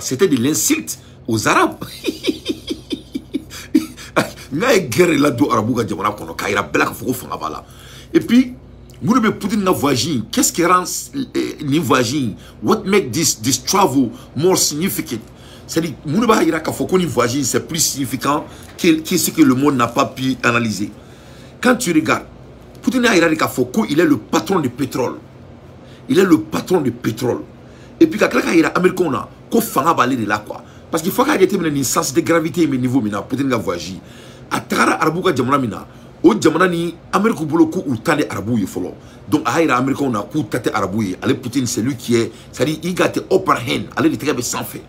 C'était de l'insulte aux Arabes. Et puis, qu'est-ce qui rend une voyage? What make this travel more significant? C'est-à-dire, c'est plus significant que ce que le monde n'a pas pu analyser. Quand tu regardes, Poutine il est le patron du pétrole. Il est le patron du pétrole. Et puis, quand il est américain, il faut aller là, quoi. Parce qu'il faut qu'il y ait une sens de gravité, mais niveau, Poutine a voyagé. À travers Arabouka Djamana, au Djamana ni Amérique Bolo ou Tande Arabou y follow. Donc à Ira Américain on a coup Tate Arabou y. Allez Poutine c'est lui qui est, c'est-à-dire il a été upper hand. Allez les traiter sans fait.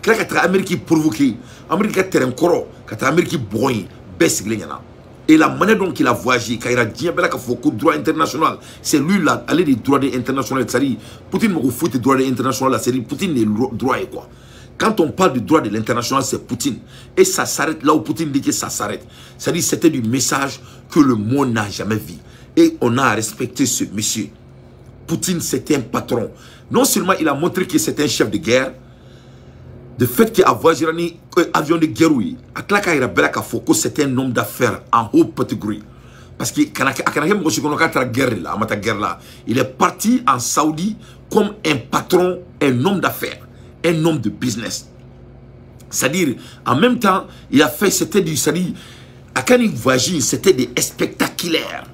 Quand il a Amérique provoqué, Amérique a terrain coro, quand Amérique broye, baisse gléniana. Et la manière dont il a voyagé, quand il a dit qu'il faut que droit international, c'est lui là, allez les droits internationaux, c'est-à-dire Poutine me fout des droits internationaux, c'est-à-dire Poutine les droits et quoi. Quand on parle du droit de l'international, c'est Poutine. Et ça s'arrête là où Poutine dit que ça s'arrête. C'est-à-dire que c'était du message que le monde n'a jamais vu. Et on a respecté ce monsieur. Poutine, c'était un patron. Non seulement il a montré que c'était un chef de guerre, le fait qu'il a voyagé un avion de guerre, oui, c'était un homme d'affaires en haut catégorie. Parce que il est parti en Saoudi comme un patron, un homme d'affaires. Un homme de business. C'est-à-dire, en même temps, il a fait, c'était du, c'est-à-dire, à quand il voyageait, c'était des spectaculaires.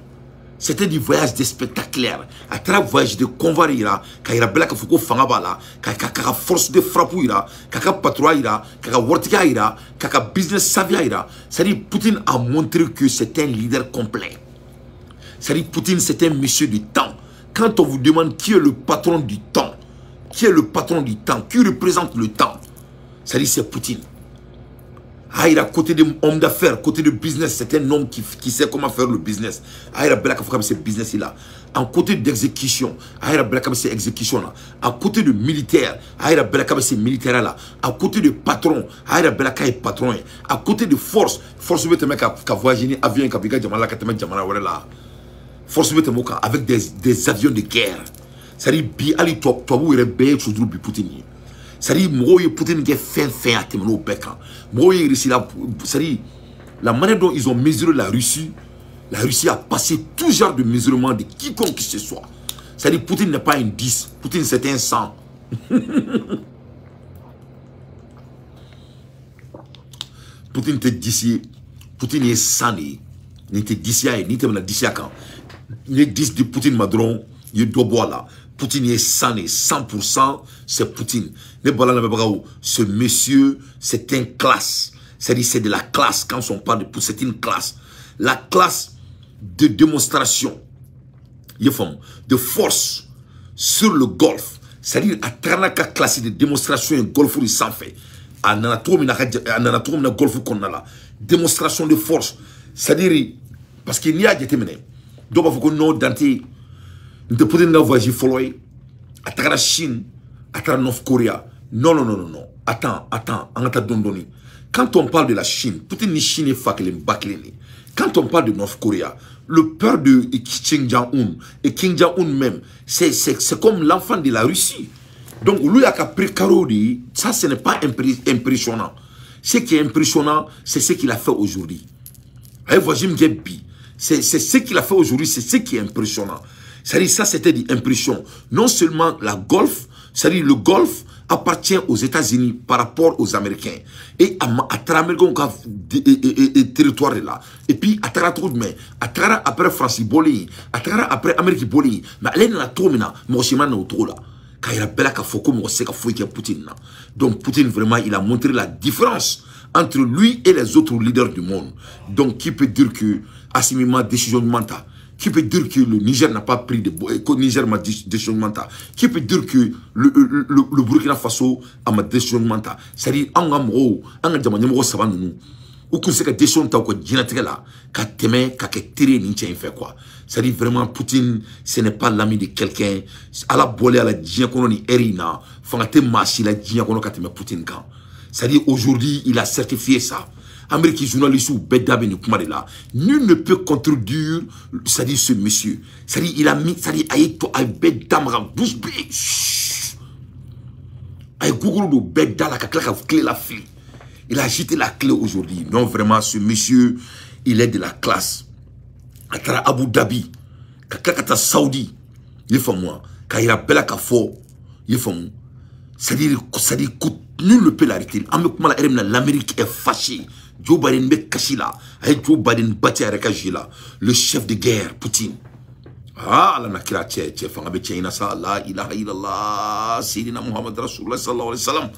C'était du voyage des spectaculaires. À travers le voyage de convoi, quand il a belak foko fangabala, quand il a force de frappe, quand il a patrouille, quand il a wortika, quand il a business savia, c'est-à-dire, Poutine a montré que c'est un leader complet. C'est-à-dire, Poutine, c'est un monsieur du temps. Quand on vous demande qui est le patron du temps, qui est le patron du temps, qui représente le temps, c'est-à-dire c'est Poutine. Ah, il a côté de homme d'affaires, côté de business, c'est un homme qui sait comment faire le business. Ah, il a belak comme ce business là. En côté d'exécution, ah, il a belak comme ces exécutions là. À côté de militaire, ah, il a belak comme ces militaires là. À côté de patron, ah, il a belak comme patron. À côté de force veut te mettre à voyager avion avec Jamala là. Force veut te mettre avec des avions de guerre. C'est-à-dire, Ali Toabou est bien sur le Poutine. C'est-à-dire, moi, Poutine qui fait à terminer au bec. Moi, c'est-à-dire, la manière dont ils ont mesuré la Russie a passé tout genre de mesurement de quiconque que ce soit. C'est-à-dire, Poutine n'est pas un 10, Poutine c'est un 100. Poutine te d'ici, Poutine est 100, ni te d'ici, ni te d'ici à quand. Ni 10 de Poutine Madron, il doit boire là. Poutine est 100%, c'est Poutine. Ce monsieur, c'est une classe. C'est-à-dire, c'est de la classe. Quand on parle de Poutine, c'est une classe. La classe de démonstration, de force sur le golf. C'est-à-dire, à travers la classe de démonstration, un golf où il s'en fait. En anatomie, golf qu'on a là. Démonstration de force. C'est-à-dire, parce qu'il n'y a pas de déterminé. Donc, il faut qu'on ait denté. Nous ne pouvons pas voyager à travers la Chine, à travers North Korea. Non. Attends, on a donné. Quand on parle de la Chine, Poutine ni Chine est faklé, baklé. Quand on parle de North Korea, le père de Kim Jong-un et Kim Jong-un même, c'est comme l'enfant de la Russie. Donc, lui a pris Karodi, ça ce n'est pas impressionnant. Ce qui est impressionnant, c'est ce qu'il a fait aujourd'hui. C'est ce qu'il a fait aujourd'hui, c'est ce qui est impressionnant. C'est-à-dire, ça, c'était une impression. Non seulement la golf, c'est-à-dire le golf appartient aux États-Unis par rapport aux Américains. Et à travers le territoire là. Et puis, à travers tout le monde, à travers après France Boli, à travers après Amérique Boli, mais elle est dans la tour maintenant, moi aussi, maintenant, autour là. Quand il a belak à Foucault, moi aussi, qu'il y a Poutine là. Donc, Poutine, vraiment, il a montré la différence entre lui et les autres leaders du monde. Donc, qui peut dire que, assimillement, décision mentale. Qui peut dire que le Niger n'a pas pris de Niger ma décision mentale. Qui peut dire que le Burkina Faso a ma décision mentale. C'est-à-dire, on a dit ça va nous. Ou qu'on sait que décision mentale quoi génétique là, qu'à temer, qu'à tirer ni tient fait quoi. C'est-à-dire vraiment Poutine, ce n'est pas l'ami de quelqu'un. À la bolée à la diaconie Erina, fangate marcher la diaconie qu'à temer Poutine quand. C'est-à-dire aujourd'hui, il a certifié ça. Américains journalistes ou Bedabe là. Nul ne peut contredire, c'est-à-dire ce monsieur. C'est-à-dire il a mis, c'est-à-dire Aïto Bedam bouche bée. Ay Google do bed dans la clé la fille. Il a agité la clé aujourd'hui. Non, vraiment, ce monsieur, il est de la classe. Akara Abu Dhabi, Kakata Saudi, il est moi. Quand il appelle à Kafo, il est moi. C'est-à-dire, nul ne peut l'arrêter. L'Amérique est fâchée. Joe Biden me caché là. Joe Biden bâti avec là. Le chef de guerre, Poutine. Ah, la nakira tche, fanga be tcheina sa, la ilaha illallah, Sayyidina Muhammad Rasulullah sallallahu alayhi wa sallam.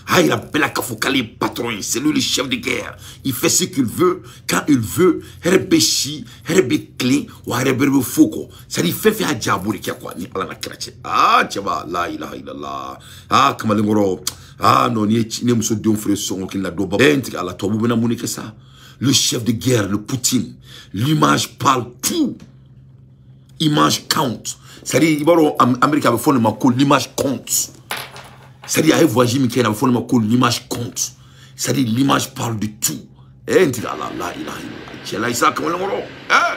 Ah, il appelle à Kafokali patron, c'est lui le chef de guerre. Il fait ce qu'il veut, quand il veut. Herbe chi, herbe clé, ou herbe foko. Ça dit, fait à Djabouri qui a quoi, ni ala nakira tche. Ah, tchaba, la ilaha illallah. Ah, kamalengoro. Ah, non, ni muso de frère son, qui l'a doba. Enti, ala tobu bena mouni que ça. Le chef de guerre, le Poutine. L'image parle tout. Image compte. C'est-à-dire, l'Amérique avait fait l'image compte. C'est-à-dire, il y a un voyage qui a fait l'image compte. C'est-à-dire, l'image parle de tout. Eh, tu la ilaha illallah. Isa comme le moro. Eh,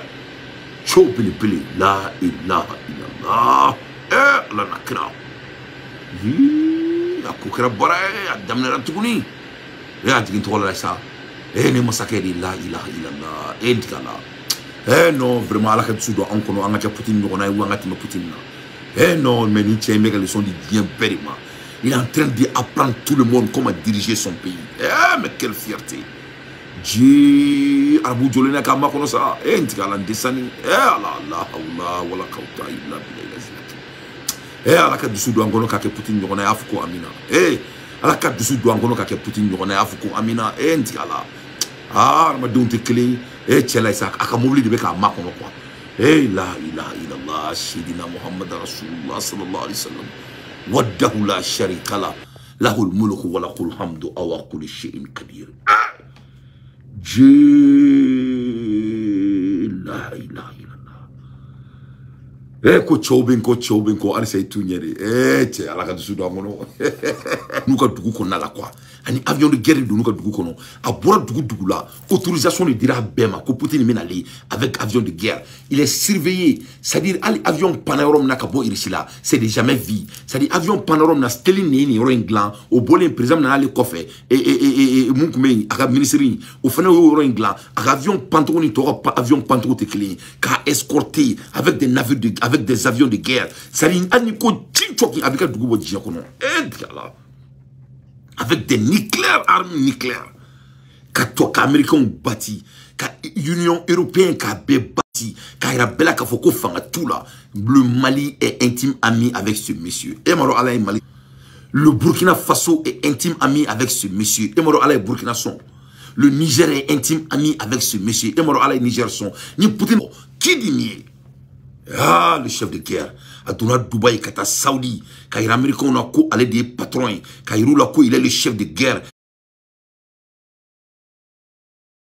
chou pele pele. La ilaha illallah. Eh, la nakra. Hi, akukera bara, adamnera tukuni. Eh, adigin tola isa. Eh, ne masakeri la ilaha illallah. Eh, tu la. Eh non, vraiment, Allah qui doit en connaître, on a Poutine, on a eu un Poutine. Eh non, mais nous tiens les leçons de bien périment. Il est en train d'apprendre tout le monde comment diriger son pays. Eh, mais quelle fierté. Dieu, Abu Jolena Kama comme ça. Eh, tu as l'andesani. Eh, Allah, wala kauta, illa billah. Eh, Allah qui doit en connaître Poutine, on a Afko Amina. Eh, Allah qui doit en connaître Poutine, on a Afko Amina. Eh, tu as là. Ah, ma donne clé. Eh, tchela isa, akamobili de beka makono kwa. Eh, la ilaha illallah, Sayyidina Muhammad Rasulullah sallallahu alayhi wa sallam. Waddahu la sharika la. Lahul mulku wa lahul hamdu awa kulli shay'in kadir. Dieu, la ilaha illallah. Eh, ko chobenko, arisay tunyere. Eh, tche, alaka dusu do amono. Nuka dugu konna la kwa. Ani avion de guerre de nous kono a bora dugu là autorisation de dire à Bema ko Poutine mena ali avec avion de guerre il est surveillé c'est-à-dire avion panorama na kabo irisila c'est déjà jamais vu c'est-à-dire avion panorama na Stalin ni Roinglan au bolé président na ali kofé et munkume aka ministre au fana Roinglan avion pantoni to avion pantoni tekli ka escorté avec des navires avec des avions de guerre c'est-à-dire ani ko tinchoki avec dugu bo dia kono là avec des nucléaires, armes nucléaires. Quand les Américains ont bâti, quand l'Union européenne a bâti, quand il y a bella qui faut tout là, le Mali est intime ami avec ce monsieur. Et Mali. Le Burkina Faso est intime ami avec ce monsieur. Et Mali Burkina son. Le Niger est intime ami avec ce monsieur. Et Mali Niger son. Ni Poutine qui dit ah, le chef de guerre. A donné Dubaï, Kata Saudi, quand il est américain, on a quoi aller des patrons, quand il roule il est le chef de guerre.